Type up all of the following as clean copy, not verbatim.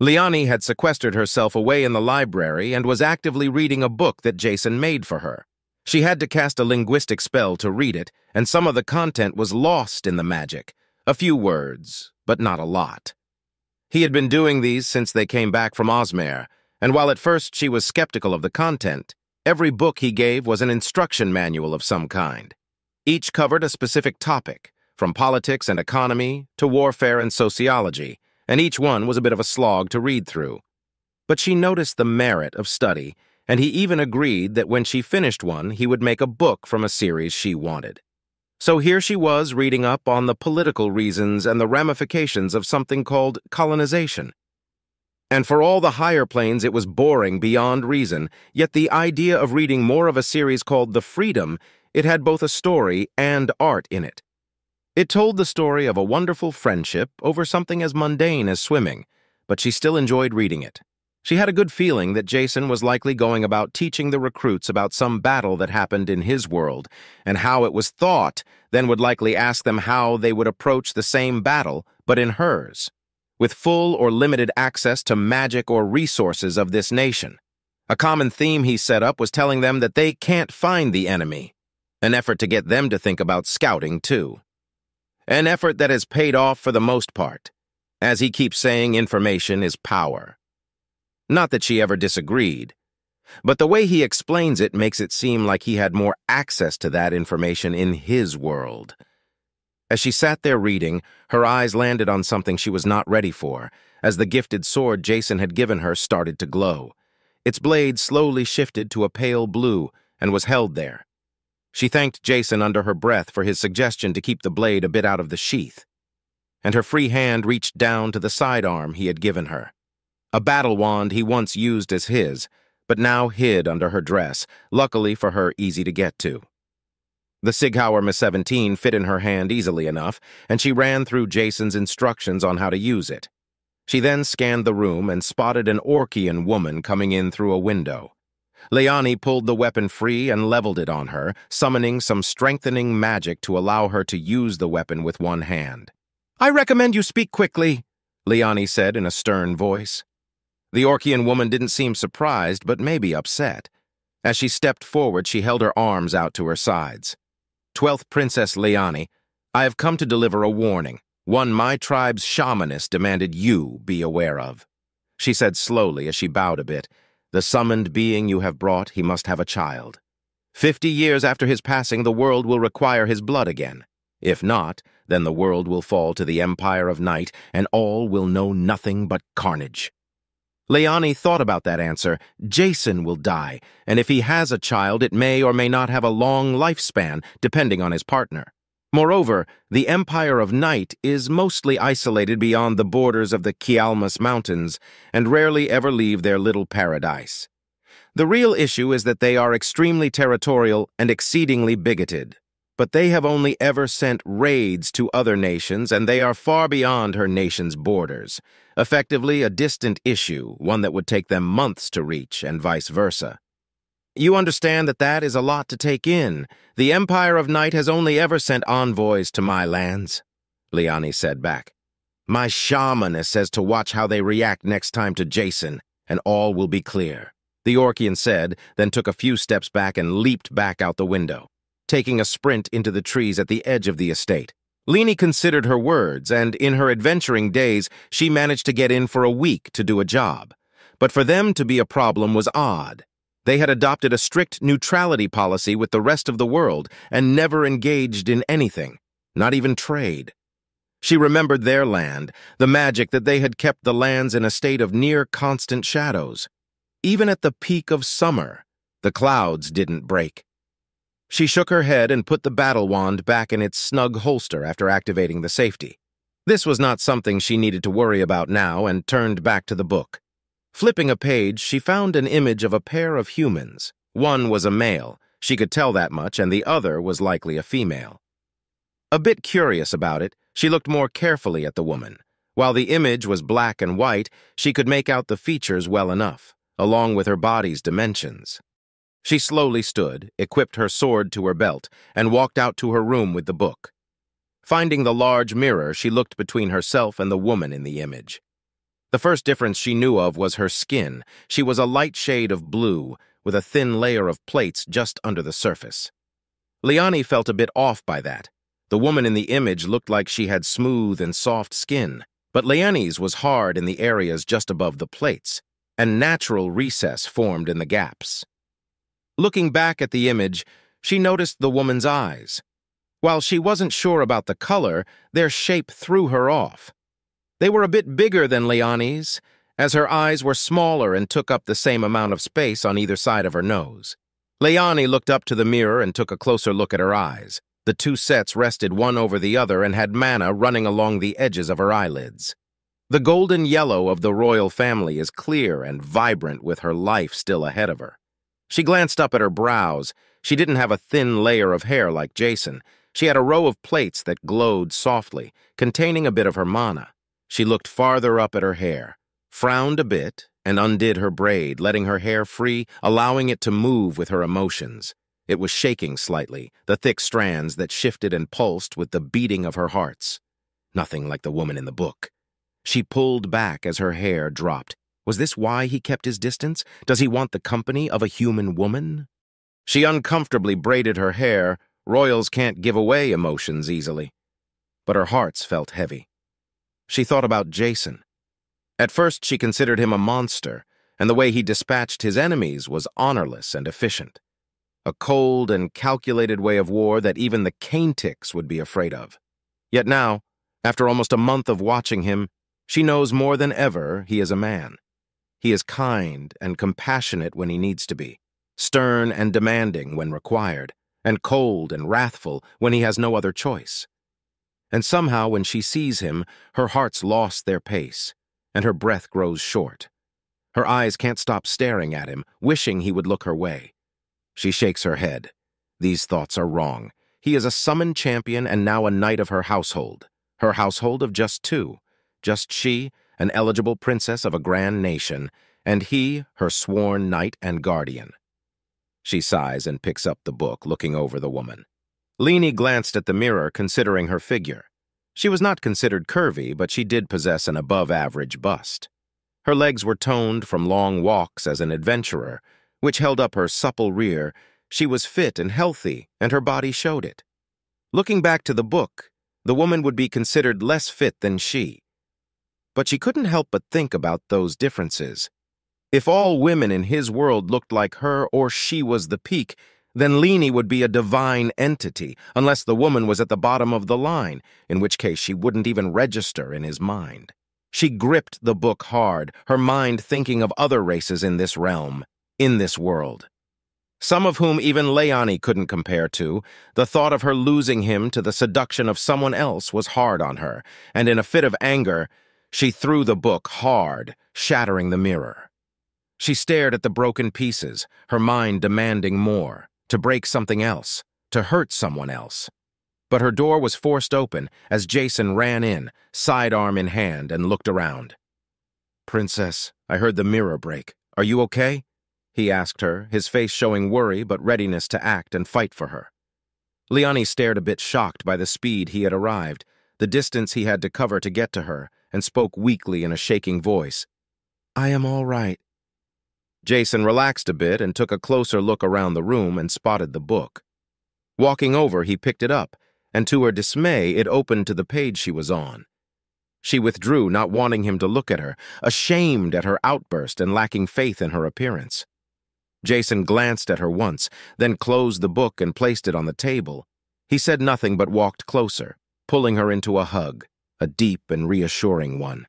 Leani had sequestered herself away in the library and was actively reading a book that Jason made for her. She had to cast a linguistic spell to read it, and some of the content was lost in the magic. A few words, but not a lot. He had been doing these since they came back from Osmer, and while at first she was skeptical of the content, every book he gave was an instruction manual of some kind. Each covered a specific topic, from politics and economy to warfare and sociology, and each one was a bit of a slog to read through. But she noticed the merit of study, and he even agreed that when she finished one, he would make a book from a series she wanted. So here she was reading up on the political reasons and the ramifications of something called colonization. And for all the higher planes, it was boring beyond reason, yet the idea of reading more of a series called The Freedom, it had both a story and art in it. It told the story of a wonderful friendship over something as mundane as swimming, but she still enjoyed reading it. She had a good feeling that Jason was likely going about teaching the recruits about some battle that happened in his world, and how it was thought, then would likely ask them how they would approach the same battle, but in hers, with full or limited access to magic or resources of this nation. A common theme he set up was telling them that they can't find the enemy, an effort to get them to think about scouting too. An effort that has paid off for the most part. As he keeps saying, information is power. Not that she ever disagreed, but the way he explains it makes it seem like he had more access to that information in his world. As she sat there reading, her eyes landed on something she was not ready for, as the gifted sword Jason had given her started to glow. Its blade slowly shifted to a pale blue and was held there. She thanked Jason under her breath for his suggestion to keep the blade a bit out of the sheath, and her free hand reached down to the sidearm he had given her. A battle wand he once used as his, but now hid under her dress, luckily for her easy to get to. The Sighauer M17 fit in her hand easily enough, and she ran through Jason's instructions on how to use it. She then scanned the room and spotted an Orcian woman coming in through a window. Leani pulled the weapon free and leveled it on her, summoning some strengthening magic to allow her to use the weapon with one hand. "I recommend you speak quickly," Leani said in a stern voice. The Orcian woman didn't seem surprised, but maybe upset. As she stepped forward, she held her arms out to her sides. "12th Princess Leani, I have come to deliver a warning, one my tribe's shamaness demanded you be aware of," she said slowly as she bowed a bit. "The summoned being you have brought, he must have a child. 50 years after his passing, the world will require his blood again. If not, then the world will fall to the Empire of Night, and all will know nothing but carnage." Leani thought about that answer. Jason will die, and if he has a child, it may or may not have a long lifespan, depending on his partner. Moreover, the Empire of Night is mostly isolated beyond the borders of the Kialmus Mountains, and rarely ever leave their little paradise. The real issue is that they are extremely territorial and exceedingly bigoted. But they have only ever sent raids to other nations, and they are far beyond her nation's borders. Effectively a distant issue, one that would take them months to reach, and vice versa. You understand that that is a lot to take in. The Empire of Night has only ever sent envoys to my lands, Leani said back. My shamaness says to watch how they react next time to Jason, and all will be clear, the Orcian said, then took a few steps back and leaped back out the window, taking a sprint into the trees at the edge of the estate. Leani considered her words, and in her adventuring days, she managed to get in for a week to do a job. But for them to be a problem was odd. They had adopted a strict neutrality policy with the rest of the world and never engaged in anything, not even trade. She remembered their land, the magic that they had kept the lands in a state of near constant shadows. Even at the peak of summer, the clouds didn't break. She shook her head and put the battle wand back in its snug holster after activating the safety. This was not something she needed to worry about now, and turned back to the book. Flipping a page, she found an image of a pair of humans. One was a male, she could tell that much, and the other was likely a female. A bit curious about it, she looked more carefully at the woman. While the image was black and white, she could make out the features well enough, along with her body's dimensions. She slowly stood, equipped her sword to her belt, and walked out to her room with the book. Finding the large mirror, she looked between herself and the woman in the image. The first difference she knew of was her skin. She was a light shade of blue, with a thin layer of plates just under the surface. Leani felt a bit off by that. The woman in the image looked like she had smooth and soft skin, but Leani's was hard in the areas just above the plates, and natural recess formed in the gaps. Looking back at the image, she noticed the woman's eyes. While she wasn't sure about the color, their shape threw her off. They were a bit bigger than Leani's, as her eyes were smaller and took up the same amount of space on either side of her nose. Leani looked up to the mirror and took a closer look at her eyes. The two sets rested one over the other and had mana running along the edges of her eyelids. The golden yellow of the royal family is clear and vibrant with her life still ahead of her. She glanced up at her brows. She didn't have a thin layer of hair like Jason. She had a row of plates that glowed softly, containing a bit of her mana. She looked farther up at her hair, frowned a bit, and undid her braid, letting her hair free, allowing it to move with her emotions. It was shaking slightly, the thick strands that shifted and pulsed with the beating of her hearts. Nothing like the woman in the book. She pulled back as her hair dropped. Was this why he kept his distance? Does he want the company of a human woman? She uncomfortably braided her hair. Royals can't give away emotions easily. But her hearts felt heavy. She thought about Jason. At first she considered him a monster, and the way he dispatched his enemies was honorless and efficient. A cold and calculated way of war that even the Caintics would be afraid of. Yet now, after almost a month of watching him, she knows more than ever he is a man. He is kind and compassionate when he needs to be, stern and demanding when required, and cold and wrathful when he has no other choice. And somehow when she sees him, her heart's lost their pace, and her breath grows short. Her eyes can't stop staring at him, wishing he would look her way. She shakes her head. These thoughts are wrong. He is a summoned champion and now a knight of her household of just two. Just she, an eligible princess of a grand nation, and he, her sworn knight and guardian. She sighs and picks up the book, looking over the woman. Leani glanced at the mirror, considering her figure. She was not considered curvy, but she did possess an above-average bust. Her legs were toned from long walks as an adventurer, which held up her supple rear. She was fit and healthy, and her body showed it. Looking back to the book, the woman would be considered less fit than she. But she couldn't help but think about those differences. If all women in his world looked like her or she was the peak, then Leani would be a divine entity, unless the woman was at the bottom of the line, in which case she wouldn't even register in his mind. She gripped the book hard, her mind thinking of other races in this realm, in this world. Some of whom even Leani couldn't compare to. The thought of her losing him to the seduction of someone else was hard on her, and in a fit of anger, she threw the book hard, shattering the mirror. She stared at the broken pieces, her mind demanding more, to break something else, to hurt someone else. But her door was forced open as Jason ran in, sidearm in hand, and looked around. "Princess, I heard the mirror break. Are you okay?" he asked her, his face showing worry but readiness to act and fight for her. Leani stared a bit shocked by the speed he had arrived, the distance he had to cover to get to her, and spoke weakly in a shaking voice. "I am all right." Jason relaxed a bit and took a closer look around the room and spotted the book. Walking over, he picked it up, and to her dismay, it opened to the page she was on. She withdrew, not wanting him to look at her, ashamed at her outburst and lacking faith in her appearance. Jason glanced at her once, then closed the book and placed it on the table. He said nothing but walked closer, pulling her into a hug, a deep and reassuring one.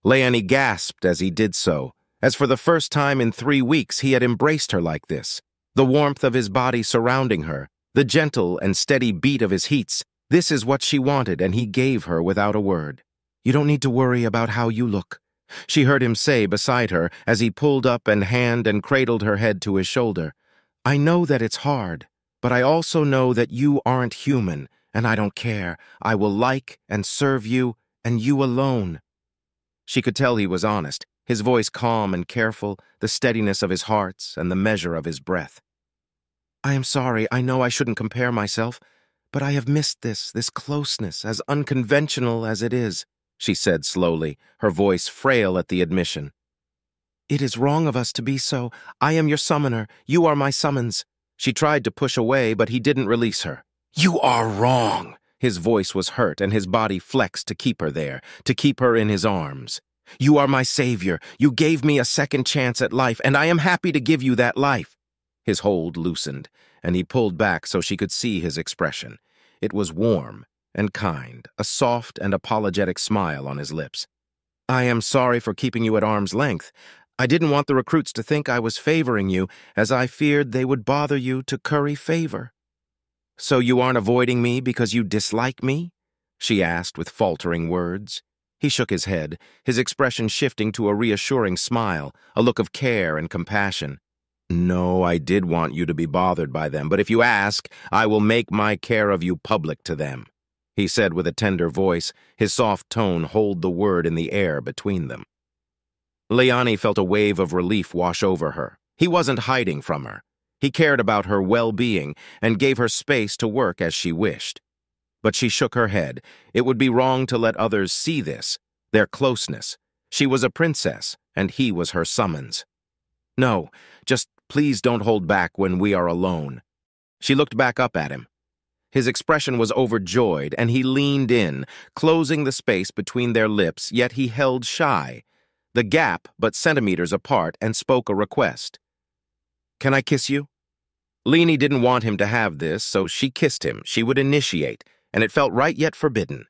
Leani gasped as he did so, as for the first time in 3 weeks he had embraced her like this. The warmth of his body surrounding her, the gentle and steady beat of his heats, this is what she wanted, and he gave her without a word. "You don't need to worry about how you look," she heard him say beside her as he pulled up and cradled her head to his shoulder. "I know that it's hard, but I also know that you aren't human, and I don't care. I will like and serve you, and you alone." She could tell he was honest, his voice calm and careful, the steadiness of his heart and the measure of his breath. "I am sorry, I know I shouldn't compare myself, but I have missed this closeness, as unconventional as it is." she said slowly, her voice frail at the admission. "It is wrong of us to be so. I am your summoner. You are my summons." She tried to push away, but he didn't release her. "You are wrong." His voice was hurt, and his body flexed to keep her there, to keep her in his arms. "You are my savior. You gave me a second chance at life, and I am happy to give you that life." His hold loosened, and he pulled back so she could see his expression. It was warm and kind, a soft and apologetic smile on his lips. "I am sorry for keeping you at arm's length. I didn't want the recruits to think I was favoring you, as I feared they would bother you to curry favor." "So you aren't avoiding me because you dislike me?" she asked with faltering words. He shook his head, his expression shifting to a reassuring smile, a look of care and compassion. "No, I did want you to be bothered by them, but if you ask, I will make my care of you public to them," he said with a tender voice, his soft tone hold the word in the air between them. Leani felt a wave of relief wash over her. He wasn't hiding from her. He cared about her well-being and gave her space to work as she wished. But she shook her head. It would be wrong to let others see this, their closeness. She was a princess, and he was her summons. "No, just please don't hold back when we are alone." She looked back up at him. His expression was overjoyed, and he leaned in, closing the space between their lips, yet he held shy, the gap but centimeters apart, and spoke a request. "Can I kiss you?" Leani didn't want him to have this, so she kissed him. She would initiate, and it felt right yet forbidden.